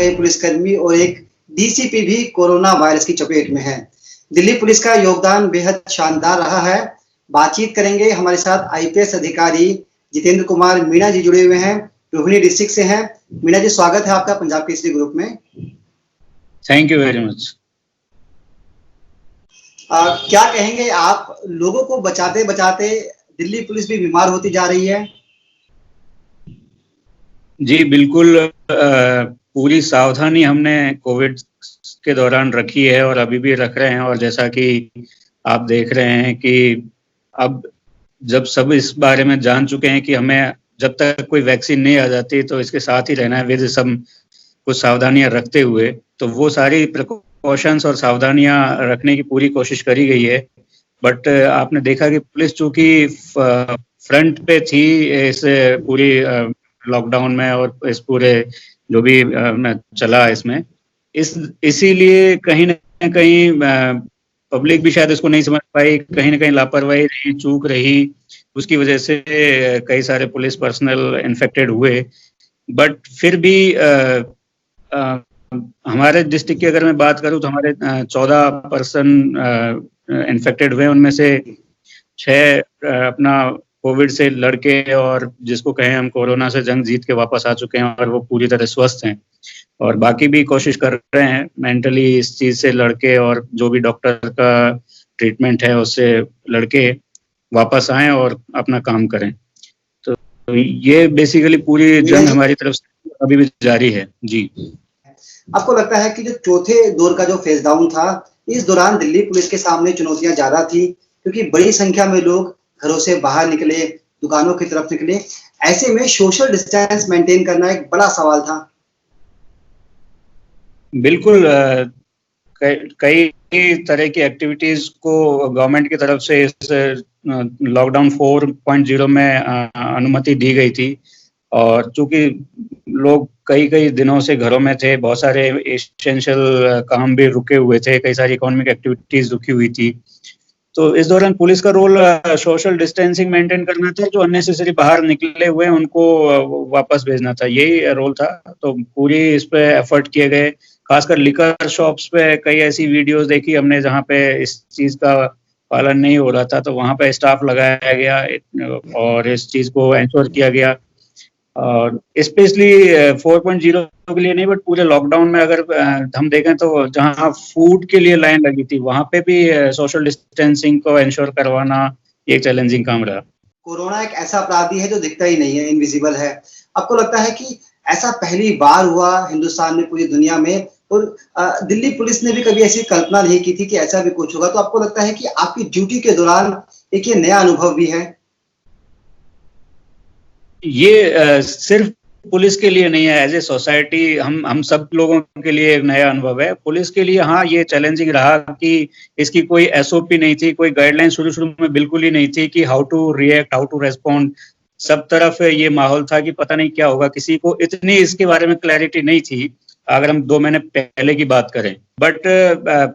कई पुलिसकर्मी और एक डीसीपी भी कोरोना वायरस की चपेट में है। दिल्ली पुलिस का योगदान बेहद शानदार रहा है। बातचीत करेंगे, हमारे साथ आईपीएस अधिकारी जितेंद्र कुमार मीणा जी जुड़े हुए हैं, रोहिणी डिस्ट्रिक्ट से हैं। मीणा जी, स्वागत है आपका पंजाब केसरी ग्रुप में। Thank you very much. क्या कहेंगे आप, लोगों को बचाते बचाते दिल्ली पुलिस भी बीमार होती जा रही है? जी बिल्कुल, पूरी सावधानी हमने कोविड के दौरान रखी है और अभी भी रख रहे हैं। और जैसा कि आप देख रहे हैं कि अब जब सब इस बारे में जान चुके हैं कि हमें जब तक कोई वैक्सीन नहीं आ जाती तो इसके साथ ही रहना है विद सब कुछ सावधानियां रखते हुए, तो वो सारी प्रिकॉशंस और सावधानियां रखने की पूरी कोशिश करी गई है। बट आपने देखा कि पुलिस चूंकि फ्रंट पे थी इस पूरी लॉकडाउन में और इस पूरे जो भी चला इसमें, इसीलिए कहीं ना कहीं पब्लिक भी शायद इसको नहीं समझ पाई, कहीं ना कहीं लापरवाही रही, चूक रही, उसकी वजह से कई सारे पुलिस पर्सनल इन्फेक्टेड हुए। बट फिर भी हमारे डिस्ट्रिक्ट की अगर मैं बात करूं तो हमारे 14 पर्सन इन्फेक्टेड हुए, उनमें से 6 अपना कोविड से लड़के और जिसको कहें हम कोरोना से जंग जीत के वापस आ चुके हैं और वो पूरी तरह स्वस्थ हैं। और बाकी भी कोशिश कर रहे हैं मेंटली इस चीज से लड़के, और जो भी डॉक्टर का ट्रीटमेंट है उससे लड़के वापस आएं और अपना काम करें। तो ये बेसिकली पूरी जंग हमारी तरफ से अभी भी जारी है। जी, आपको लगता है कि जो चौथे दौर का जो फेज डाउन था, इस दौरान दिल्ली पुलिस के सामने चुनौतियां ज्यादा थी, क्योंकि बड़ी संख्या में लोग घरों से बाहर निकले, दुकानों की तरफ निकले, ऐसे में सोशल डिस्टेंस मेंटेन करना एक बड़ा सवाल था। बिल्कुल, कई तरह की एक्टिविटीज को गवर्नमेंट की तरफ से इस लॉकडाउन 4.0 में अनुमति दी गई थी। और चूंकि लोग कई दिनों से घरों में थे, बहुत सारे एसेंशियल काम भी रुके हुए थे, कई सारी इकोनॉमिक एक्टिविटीज रुकी हुई थी। तो इस दौरान पुलिस का रोल सोशल डिस्टेंसिंग मेंटेन करना था, जो अननेसेसरी बाहर निकले हुए उनको वापस भेजना था, यही रोल था। तो पूरी इस पे एफर्ट किए गए, खासकर लिकर शॉप्स पे कई ऐसी वीडियोस देखी हमने जहाँ पे इस चीज का पालन नहीं हो रहा था, तो वहाँ पे स्टाफ लगाया गया और इस चीज को इंश्योर किया गया। और स्पेशली 4.0 के लिए नहीं, बट पूरे लॉकडाउन में अगर हम देखें तो जहां फूड के लिए लाइन लगी थी वहां पे भी सोशल डिस्टेंसिंग को इंश्योर करवाना एक चैलेंजिंग काम रहा। कोरोना एक ऐसा अपराधी है जो दिखता ही नहीं है, इनविजिबल है। आपको लगता है कि ऐसा पहली बार हुआ हिंदुस्तान में, पूरी दुनिया में, और दिल्ली पुलिस ने भी कभी ऐसी कल्पना नहीं की थी कि ऐसा भी कुछ होगा? तो आपको लगता है कि आपकी ड्यूटी के दौरान एक ये नया अनुभव भी है? ये सिर्फ पुलिस के लिए नहीं है, एज ए सोसाइटी हम सब लोगों के लिए एक नया अनुभव है। पुलिस के लिए हाँ ये चैलेंजिंग रहा कि इसकी कोई एसओपी नहीं थी, कोई गाइडलाइन शुरू में बिल्कुल ही नहीं थी कि how to react, how to respond. सब तरफ ये माहौल था कि पता नहीं क्या होगा, किसी को इतनी इसके बारे में क्लैरिटी नहीं थी अगर हम 2 महीने पहले की बात करें। बट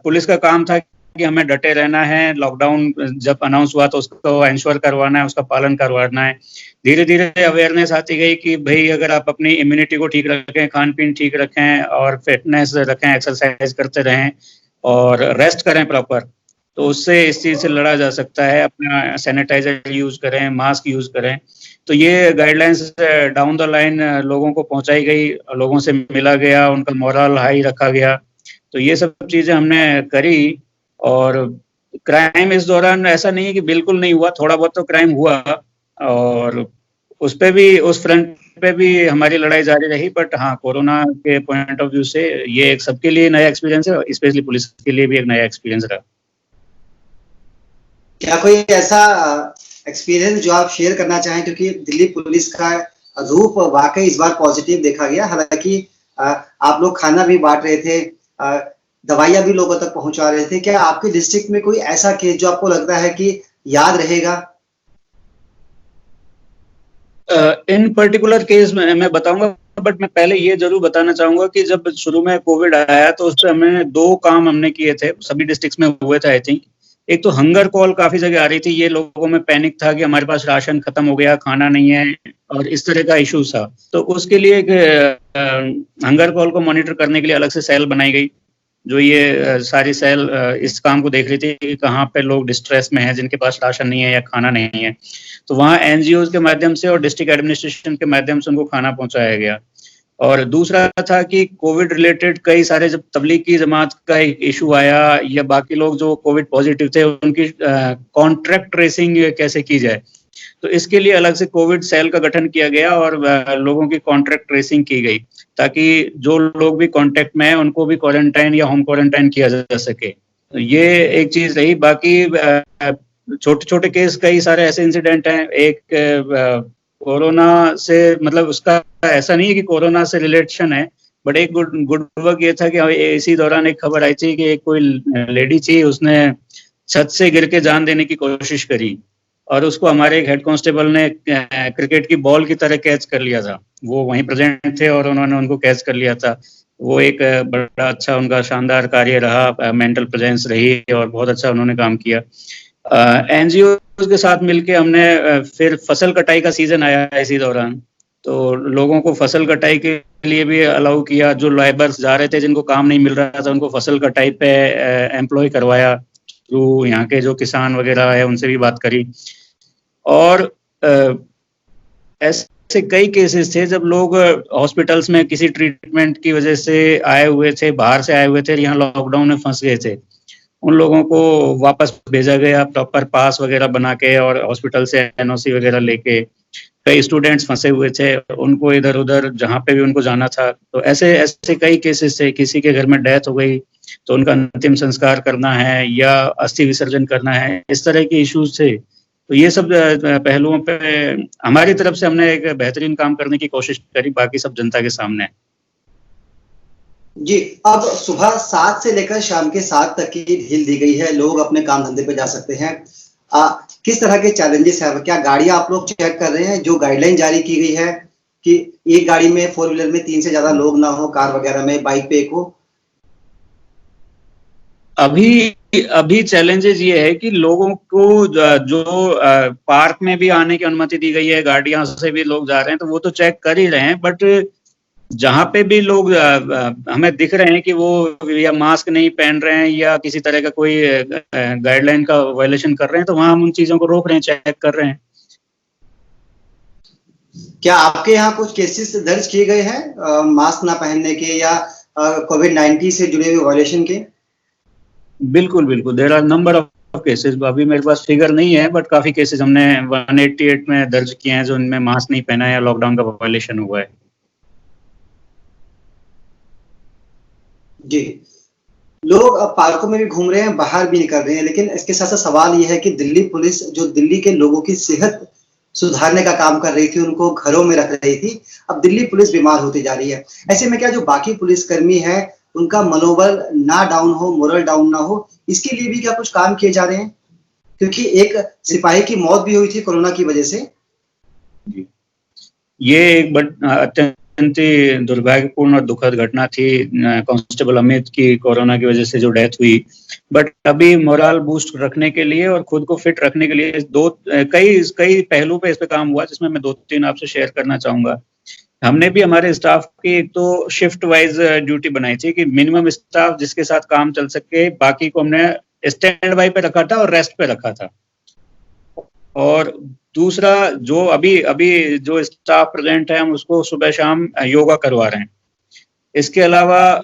पुलिस का काम था कि हमें डटे रहना है, लॉकडाउन जब अनाउंस हुआ तो उसको इंश्योर करवाना है, उसका पालन करवाना है। धीरे धीरे अवेयरनेस आती गई कि भाई अगर आप अपनी इम्यूनिटी को ठीक रखें, खान पीन ठीक रखें और फिटनेस रखें, एक्सरसाइज करते रहें और रेस्ट करें प्रॉपर, तो उससे इस चीज़ से लड़ा जा सकता है। अपना सैनिटाइजर यूज़ करें, मास्क यूज़ करें। तो ये गाइडलाइंस डाउन द लाइन लोगों को पहुंचाई गई, लोगों से मिला गया, उनका मोरल हाई रखा गया। तो ये सब चीज़ें हमने करी। और क्राइम इस दौरान ऐसा नहीं है कि बिल्कुल नहीं हुआ, थोड़ा बहुत तो क्राइम हुआ और उस पे भी, उस फ्रंट पे भी हमारी लड़ाई जारी रही। बट हाँ, कोरोना के पॉइंट ऑफ व्यू से ये एक सबके लिए नया एक्सपीरियंस है, स्पेशली पुलिस के लिए भी एक नया एक्सपीरियंस रहा। क्या कोई ऐसा एक्सपीरियंस जो आप शेयर करना चाहें, क्योंकि दिल्ली पुलिस का रूप वाकई इस बार पॉजिटिव देखा गया। हालांकि आप लोग खाना भी बांट रहे थे, दवाइयां भी लोगों तक पहुंचा रहे थे। क्या आपके डिस्ट्रिक्ट में कोई ऐसा केस जो आपको लगता है कि याद रहेगा? इन पर्टिकुलर केस में मैं बताऊंगा, बट मैं पहले ये जरूर बताना चाहूंगा कि जब शुरू में कोविड आया तो उससे हमने 2 काम हमने किए थे, सभी डिस्ट्रिक्ट्स में हुए थे आई थिंक। एक तो हंगर कॉल काफी जगह आ रही थी, ये लोगों में पैनिक था कि हमारे पास राशन खत्म हो गया, खाना नहीं है और इस तरह का इशू था। तो उसके लिए एक हंगर कॉल को मॉनिटर करने के लिए अलग से सेल बनाई गई, जो ये सारी सेल इस काम को देख रही थी कि कहाँ पे लोग डिस्ट्रेस में हैं, जिनके पास राशन नहीं है या खाना नहीं है। तो वहाँ एनजीओ के माध्यम से और डिस्ट्रिक्ट एडमिनिस्ट्रेशन के माध्यम से उनको खाना पहुंचाया गया। और दूसरा था कि कोविड रिलेटेड कई सारे, जब तबलीग की जमात का एक इशू आया या बाकी लोग जो कोविड पॉजिटिव थे, उनकी कॉन्ट्रैक्ट ट्रेसिंग कैसे की जाए, तो इसके लिए अलग से कोविड सेल का गठन किया गया और लोगों की कॉन्ट्रैक्ट ट्रेसिंग की गई, ताकि जो लोग भी कांटेक्ट में हैं उनको भी क्वारंटाइन या होम क्वारंटाइन किया जा सके। तो ये एक चीज रही। बाकी छोटे छोटे केस, कई सारे ऐसे इंसिडेंट हैं। एक कोरोना से, मतलब उसका ऐसा नहीं है कि कोरोना से रिलेशन है, बट एक गुड वर्क ये था कि इसी दौरान एक खबर आई थी कि एक कोई लेडी थी, उसने छत से गिर के जान देने की कोशिश करी और उसको हमारे एक हेड कांस्टेबल ने क्रिकेट की बॉल की तरह कैच कर लिया था। वो वहीं प्रेजेंट थे और उन्होंने उनको कैच कर लिया था। वो एक बड़ा अच्छा उनका शानदार कार्य रहा, मेंटल प्रेजेंस रही और बहुत अच्छा उन्होंने काम किया। एनजीओ के साथ मिलके हमने फिर फसल कटाई का सीजन आया इसी दौरान, तो लोगों को फसल कटाई के लिए भी अलाउ किया। जो लेबर्स जा रहे थे, जिनको काम नहीं मिल रहा था, उनको फसल कटाई पे एम्प्लॉय करवाया। थ्रू यहाँ के जो किसान वगैरह है उनसे भी बात करी। और ऐसे कई केसेस थे जब लोग हॉस्पिटल्स में किसी ट्रीटमेंट की वजह से आए हुए थे, बाहर से आए हुए थे, यहाँ लॉकडाउन में फंस गए थे। उन लोगों को वापस भेजा गया प्रॉपर पास वगैरह बना के और हॉस्पिटल से एनओसी वगैरह लेके। कई स्टूडेंट्स फंसे हुए थे, उनको इधर उधर जहाँ पे भी उनको जाना था। तो ऐसे ऐसे कई केसेस थे। किसी के घर में डेथ हो गई तो उनका अंतिम संस्कार करना है या अस्थि विसर्जन करना है, इस तरह के इश्यूज थे। तो ये सब पहलुओं पे हमारी तरफ से हमने एक बेहतरीन काम करने की कोशिश करी, बाकी सब जनता के सामने है। जी, अब सुबह 7 से लेकर शाम के 7 तक की ढील दी गई है, लोग अपने काम धंधे पे जा सकते हैं। किस तरह के चैलेंजेस है? क्या गाड़ियां आप लोग चेक कर रहे हैं? जो गाइडलाइन जारी की गई है कि एक गाड़ी में, 4 व्हीलर में 3 से ज्यादा लोग ना हो, कार वगैरह में, बाइक पे एक हो। अभी चैलेंजेस ये है कि लोगों को जो पार्क में भी आने की अनुमति दी गई है, गाड़ियां से भी लोग जा रहे हैं, तो वो तो चेक कर ही रहे हैं। बट जहाँ पे भी लोग हमें दिख रहे हैं कि वो या मास्क नहीं पहन रहे हैं या किसी तरह का कोई गाइडलाइन का वायलेशन कर रहे हैं, तो वहाँ हम उन चीजों को रोक रहे हैं, चेक कर रहे हैं। क्या आपके यहाँ कुछ केसेस दर्ज किए गए हैं मास्क ना पहनने के या कोविड-19 से जुड़े हुए वायलेशन के? बिल्कुल बिल्कुल, there are number of cases. अभी मेरे पास फिगर नहीं है, बट काफी केसेस हमने 188 में दर्ज किए हैं जो इनमें मास्क नहीं पहना है या लॉकडाउन का वायलेशन हुआ है। जी, लोग अब पार्कों में भी घूम रहे हैं, बाहर भी निकल रहे हैं, लेकिन इसके साथ साथ सवाल ये है कि दिल्ली पुलिस जो दिल्ली के लोगों की सेहत सुधारने का काम कर रही थी, उनको घरों में रख रही थी, अब दिल्ली पुलिस बीमार होती जा रही है। ऐसे में क्या जो बाकी पुलिसकर्मी है, उनका मनोबल ना डाउन हो, मोरल डाउन ना हो, इसके लिए भी क्या कुछ काम किए जा रहे हैं? क्योंकि एक सिपाही की मौत भी हुई थी कोरोना की वजह से। ये एक अत्यंत दुर्भाग्यपूर्ण और दुखद घटना थी, कांस्टेबल अमित की कोरोना की वजह से जो डेथ हुई। बट अभी मोरल बूस्ट रखने के लिए और खुद को फिट रखने के लिए कई पहलू पे इस पे काम हुआ, जिसमें मैं 2-3 आपसे शेयर करना चाहूंगा। हमने भी हमारे स्टाफ की एक तो शिफ्ट वाइज ड्यूटी बनाई थी कि मिनिमम स्टाफ जिसके साथ काम चल सके, बाकी को हमने स्टैंड बाई पे रखा था और रेस्ट पे रखा था। और दूसरा, जो अभी जो स्टाफ प्रेजेंट है, हम उसको सुबह शाम योगा करवा रहे हैं। इसके अलावा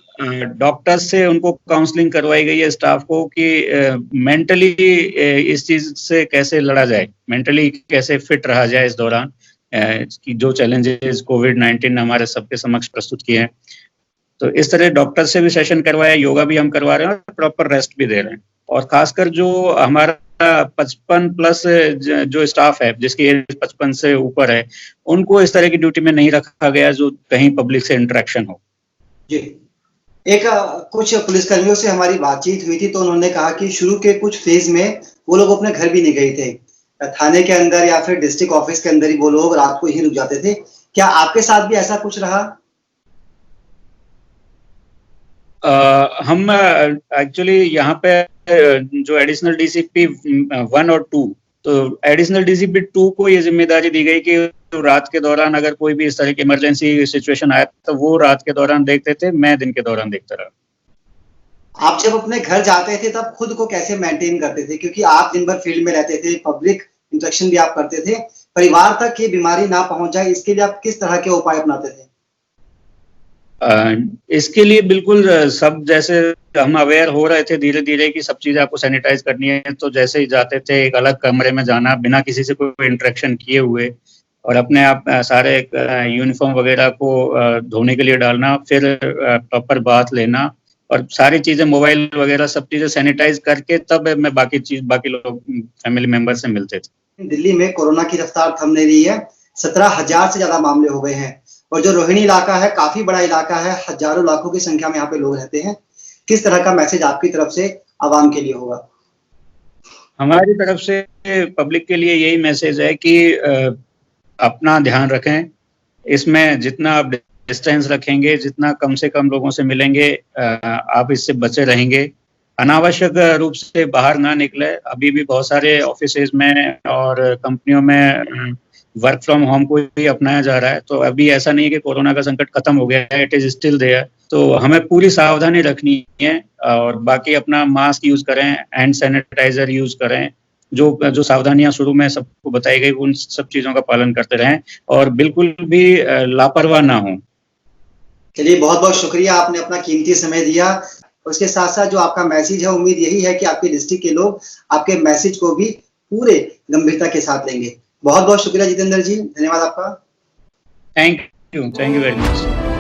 डॉक्टर्स से उनको काउंसलिंग करवाई गई है स्टाफ को कि मेंटली इस चीज से कैसे लड़ा जाए, मेंटली कैसे फिट रहा जाए इस दौरान कि जो चैलेंजेस कोविड-19 ने हमारे सबके समक्ष प्रस्तुत किए हैं। तो इस तरह डॉक्टर से भी सेशन करवाया, योगा भी हम करवा रहे हैं और प्रॉपर रेस्ट भी दे रहे हैं। और खासकर जो हमारा 55 प्लस जो स्टाफ है, जिसकी एज 55 से ऊपर है, उनको इस तरह की ड्यूटी में नहीं रखा गया जो कहीं पब्लिक से इंटरेक्शन हो। जी, एक कुछ पुलिसकर्मियों से हमारी बातचीत हुई थी, तो उन्होंने कहा कि शुरू के कुछ फेज में वो लोग अपने घर भी नहीं गए थे, थाने के अंदर या फिर डिस्ट्रिक्ट ऑफिस के अंदर ही वो लोग रात को ही रुक जाते थे। क्या आपके साथ भी ऐसा कुछ रहा? हम एक्चुअली यहाँ पे जो एडिशनल डीसीपी 1 और 2, तो एडिशनल डीसीपी 2 को ये जिम्मेदारी दी गई कि रात के दौरान अगर कोई भी इस तरह की इमरजेंसी सिचुएशन आया तो वो रात के दौरान देखते थे, मैं दिन के दौरान देखता रहा। आप जब अपने घर जाते थे तब खुद को कैसे मेंटेन करते थे, क्योंकि आप दिन भर फील्ड में रहते थे, पब्लिक इंटरेक्शन भी आप करते थे, परिवार तक ये बीमारी ना पहुंच जाए इसके लिए आप किस तरह के उपाय अपनाते थे? इसके लिए बिल्कुल सब जैसे हम अवेयर हो रहे थे धीरे धीरे कि सब चीजें आपको सैनिटाइज करनी है, तो जैसे ही जाते थे एक अलग कमरे में जाना बिना किसी से कोई इंटरेक्शन किए हुए, और अपने आप सारे यूनिफॉर्म वगैरह को धोने के लिए डालना, फिर प्रॉपर बाथ लेना और सारी चीजें मोबाइल वगैरह सब चीजें सैनिटाइज करके तब मैं बाकी लोग फैमिली मेंबर से मिलते थे। दिल्ली में कोरोना की रफ्तार थम नहीं रही है, 17,000 से ज्यादा मामले हो गए हैं और जो रोहिणी इलाका है काफी बड़ा इलाका है, हजारों लाखों की संख्या में यहाँ पे लोग रहते हैं। किस तरह का मैसेज आपकी तरफ से आवाम के लिए होगा? हमारी तरफ से पब्लिक के लिए यही मैसेज है कि अपना ध्यान रखें, इसमें जितना आप डिस्टेंस रखेंगे, जितना कम से कम लोगों से मिलेंगे, आप इससे बचे रहेंगे। अनावश्यक रूप से बाहर ना निकले। अभी भी बहुत सारे ऑफिसेज में और कंपनियों में वर्क फ्रॉम होम को ही अपनाया जा रहा है, तो अभी ऐसा नहीं है कि कोरोना का संकट खत्म हो गया है, इट इज स्टिल देयर। तो हमें पूरी सावधानी रखनी है और बाकी अपना मास्क यूज करें, हैंड सैनिटाइजर यूज करें, जो सावधानियां शुरू में सबको बताई गई उन सब चीजों का पालन करते रहें और बिल्कुल भी लापरवाह ना हो। चलिए, बहुत बहुत शुक्रिया, आपने अपना कीमती समय दिया। उसके साथ साथ जो आपका मैसेज है, उम्मीद यही है कि आपके डिस्ट्रिक्ट के लोग आपके मैसेज को भी पूरे गंभीरता के साथ लेंगे। बहुत बहुत शुक्रिया जितेंद्र जी, धन्यवाद आपका। Thank you very much.